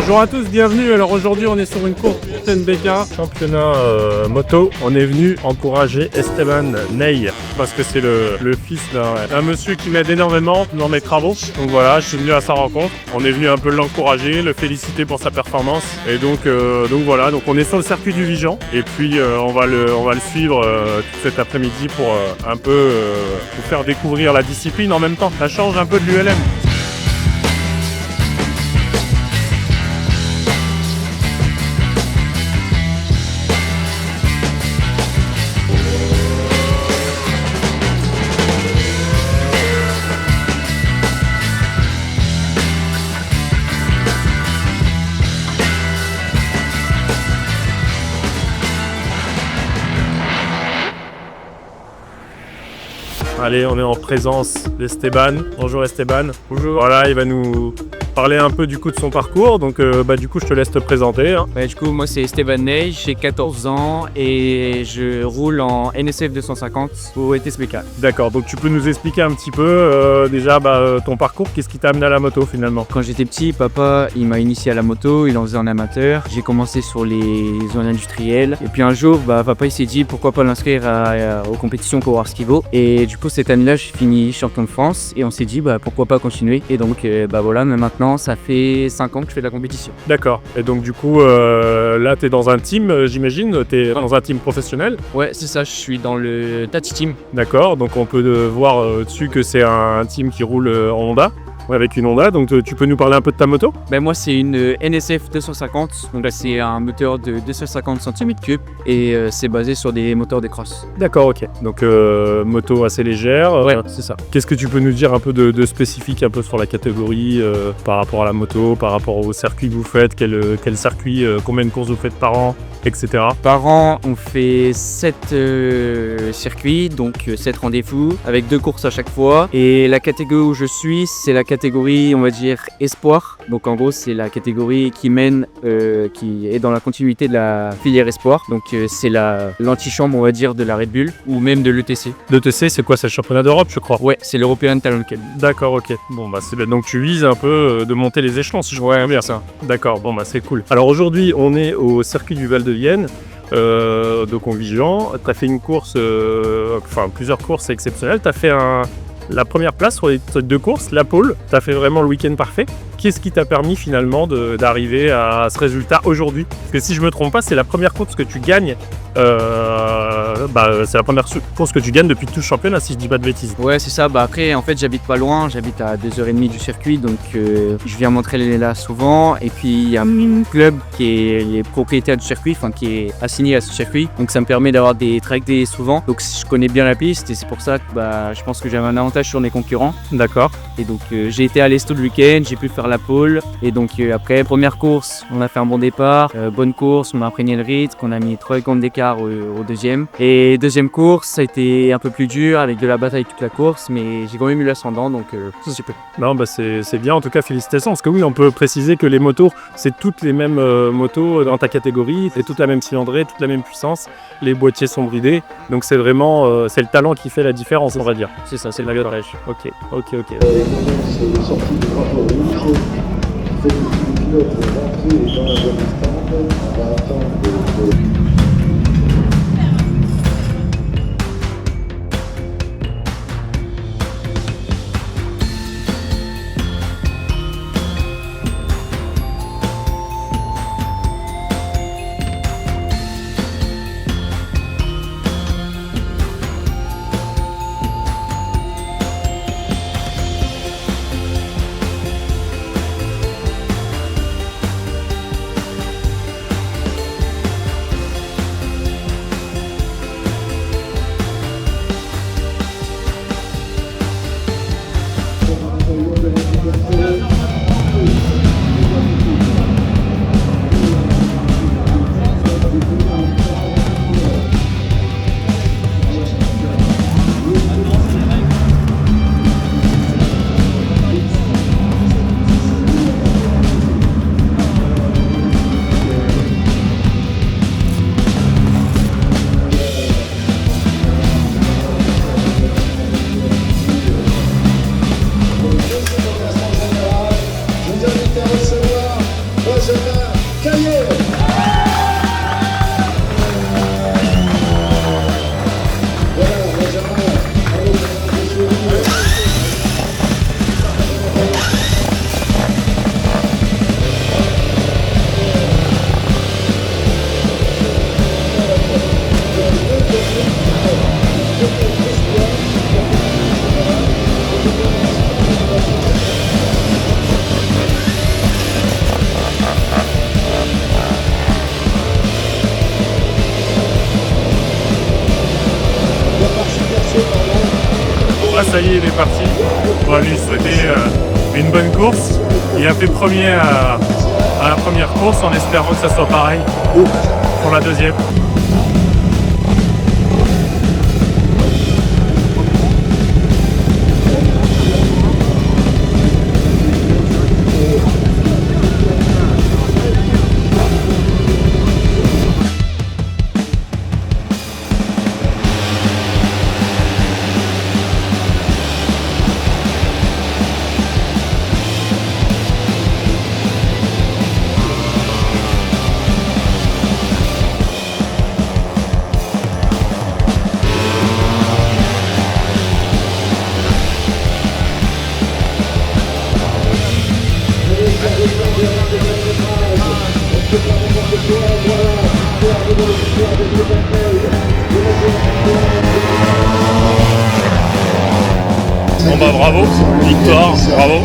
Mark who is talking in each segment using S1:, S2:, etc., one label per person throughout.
S1: Bonjour à tous, bienvenue. Alors aujourd'hui on est sur une course NBK, championnat moto. On est venu encourager Esteban Ney parce que c'est le fils d'un monsieur qui m'aide énormément dans mes travaux. Donc voilà, je suis venu à sa rencontre. On est venu un peu l'encourager, le féliciter pour sa performance. Et donc voilà, donc on est sur le circuit du Vigan et puis on va le suivre tout cet après-midi pour un peu vous faire découvrir la discipline en même temps. Ça change un peu de l'ULM. Allez, on est en présence d'Esteban. Bonjour Esteban. Bonjour. Voilà, il va nous parler un peu du coup de son parcours. Donc du coup, je te laisse te présenter.
S2: Du coup, moi c'est Esteban Ney, j'ai 14 ans et je roule en NSF 250 au ETSBK.
S1: D'accord, donc tu peux nous expliquer un petit peu déjà ton parcours, qu'est-ce qui t'a amené à la moto finalement?
S2: Quand j'étais petit, papa il m'a initié à la moto, il en faisait en amateur. J'ai commencé sur les zones industrielles et puis un jour, papa il s'est dit pourquoi pas l'inscrire aux compétitions pour voir ce qu'il vaut. Et du coup, cette année-là, j'ai fini champion de France et on s'est dit pourquoi pas continuer. Et donc voilà, mais maintenant ça fait 5 ans que je fais de la compétition.
S1: D'accord, et donc du coup là tu es dans un team, j'imagine, tu es dans un team professionnel?
S2: Ouais, c'est ça, je suis dans le Tati Team.
S1: D'accord, donc on peut voir dessus que c'est un team qui roule en Honda. Avec une Honda, donc tu peux nous parler un peu de ta moto?
S2: Moi c'est une NSF 250, donc là c'est un moteur de 250 cm3 et c'est basé sur des moteurs de cross.
S1: D'accord, ok. Donc moto assez légère.
S2: Ouais, c'est ça.
S1: Qu'est-ce que tu peux nous dire un peu de spécifique un peu sur la catégorie par rapport à la moto, par rapport au circuit que vous faites, quel circuit, combien de courses vous faites par an, etc.
S2: Par an, on fait 7 circuits, donc 7 rendez-vous, avec 2 courses à chaque fois. Et la catégorie où je suis, c'est la catégorie, on va dire, espoir. Donc en gros, c'est la catégorie qui mène, qui est dans la continuité de la filière espoir. Donc c'est l'antichambre, on va dire, de la Red Bull, ou même de l'ETC.
S1: L'ETC, c'est quoi? C'est le championnat d'Europe, je crois?
S2: Ouais, c'est l'European Talent Cup.
S1: D'accord, ok. Bon, c'est bien. Donc tu vises un peu de monter les échelons, si je vois bien ça. D'accord, bon, c'est cool. Alors aujourd'hui, on est au circuit du Val de Vienne. Donc en Vigan, tu as fait une course, plusieurs courses exceptionnelles. Tu as fait la première place sur les 2 courses, la pole. Tu as fait vraiment le week-end parfait. Qu'est-ce qui t'a permis finalement d'arriver à ce résultat aujourd'hui? Parce que si je me trompe pas, c'est la première course que tu gagnes. C'est la première course que tu gagnes depuis tout le championnat, si je dis pas de bêtises.
S2: Ouais, c'est ça. Après, en fait, j'habite pas loin. J'habite à 2h30 du circuit, donc je viens m'entraîner là souvent. Et puis il y a un club qui est les propriétaires du circuit, qui est assigné à ce circuit. Donc ça me permet d'avoir des track days souvent. Donc je connais bien la piste et c'est pour ça que je pense que j'avais un avantage sur mes concurrents.
S1: D'accord.
S2: Et donc j'ai été à l'Esto le week-end, j'ai pu faire la pole. Et donc après, première course, on a fait un bon départ. Bonne course, on a imprégné le rythme, on a mis 3 secondes d'écart au deuxième. Et deuxième course, ça a été un peu plus dur avec de la bataille toute la course, mais j'ai quand même eu l'ascendant, donc ça c'est peu.
S1: Non, c'est bien, en tout cas félicitations, parce que oui, on peut préciser que les motos, c'est toutes les mêmes motos dans ta catégorie, c'est toute la même cylindrée, toute la même puissance, les boîtiers sont bridés, donc c'est vraiment c'est le talent qui fait la différence, on va dire.
S2: C'est ça, c'est le pilotage.
S1: Ok.
S3: C'est sorti du drapeau rouge, fait que le pilote rentré est dans la bonne stand, on va attendre
S1: Ah ça y est, il est parti. On va lui souhaiter une bonne course. Il a fait premier à la première course en espérant que ça soit pareil pour la deuxième. Bon bah bravo, victoire, bravo.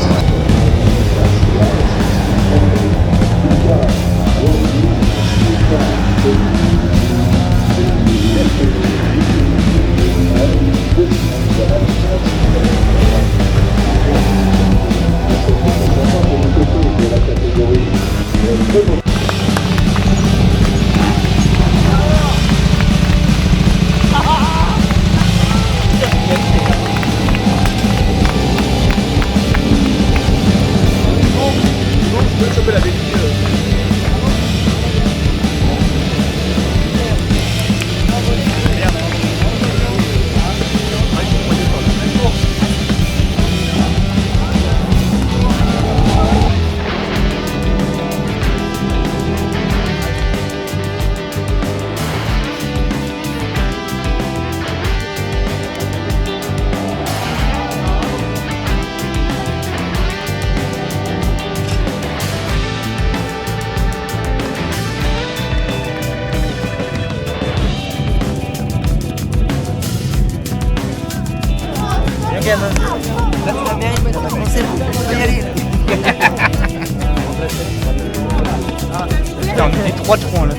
S2: Putain, on était 3 troncs là.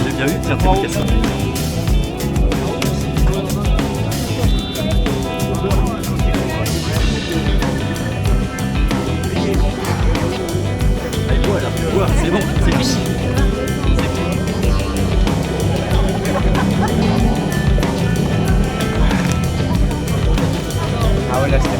S4: J'ai bien vu, certification. C'est bon, c'est fichi.
S2: Ah ouais, là c'était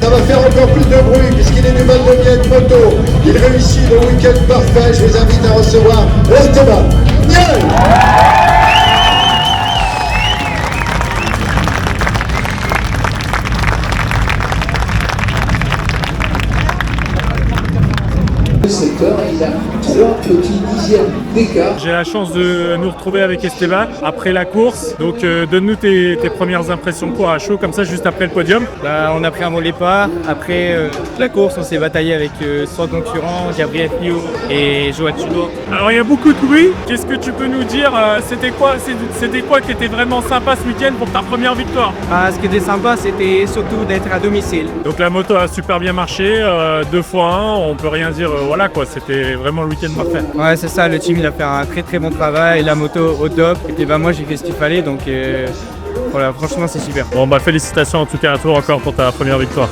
S3: Ça va faire encore plus de bruit puisqu'il est du Val de Vienne moto. Il réussit le week-end parfait. Je vous invite à recevoir Esteban Niel. Le secteur, il a 3 petits dixièmes d'écart.
S1: J'ai la chance de nous retrouver avec Esteban après la course. Donc donne-nous tes premières impressions pour à chaud, comme ça juste après le podium.
S2: Bah, on a pris un bon départ. Après la course, on s'est bataillé avec 3 concurrents, Gabriel Pio et Johan Tudor.
S1: Alors il y a beaucoup de bruit. Qu'est-ce que tu peux nous dire? C'était quoi qui était vraiment sympa ce week-end pour ta première victoire?
S2: Ce qui était sympa, c'était surtout d'être à domicile.
S1: Donc la moto a super bien marché, 2 fois 1, on peut rien dire, voilà quoi, c'était vraiment le week-end parfait.
S2: Ouais, c'est ça, le team il a fait un très très bon travail, la moto au top. Et puis bah moi j'ai fait ce qu'il fallait, donc voilà, franchement c'est super.
S1: Bon bah félicitations en tout cas à toi encore pour ta première victoire.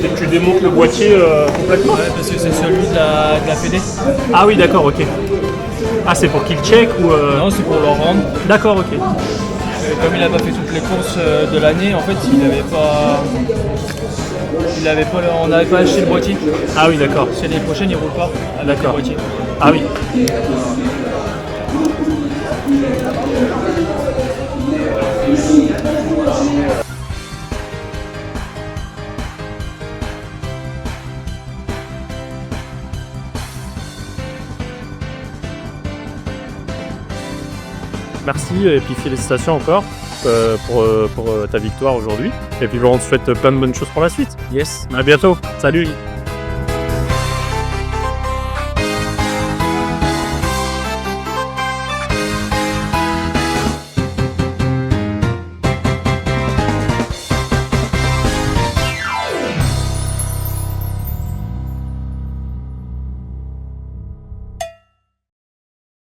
S1: Et tu démontes le boîtier complètement?
S4: Ouais, parce que c'est celui de la Fédé.
S1: Ah oui d'accord, ok. Ah c'est pour qu'il check ou
S4: Non, c'est pour leur rendre.
S1: D'accord, ok.
S4: comme il n'a pas fait toutes les courses de l'année, en fait, on n'avait pas acheté le boîtier.
S1: Ah oui, d'accord.
S4: C'est l'année prochaine, il roule pas avec le
S1: D'accord.
S4: boîtier.
S1: Ah oui. Merci et puis félicitations encore pour ta victoire aujourd'hui. Et puis on te souhaite plein de bonnes choses pour la suite.
S2: Yes.
S1: À bientôt. Salut.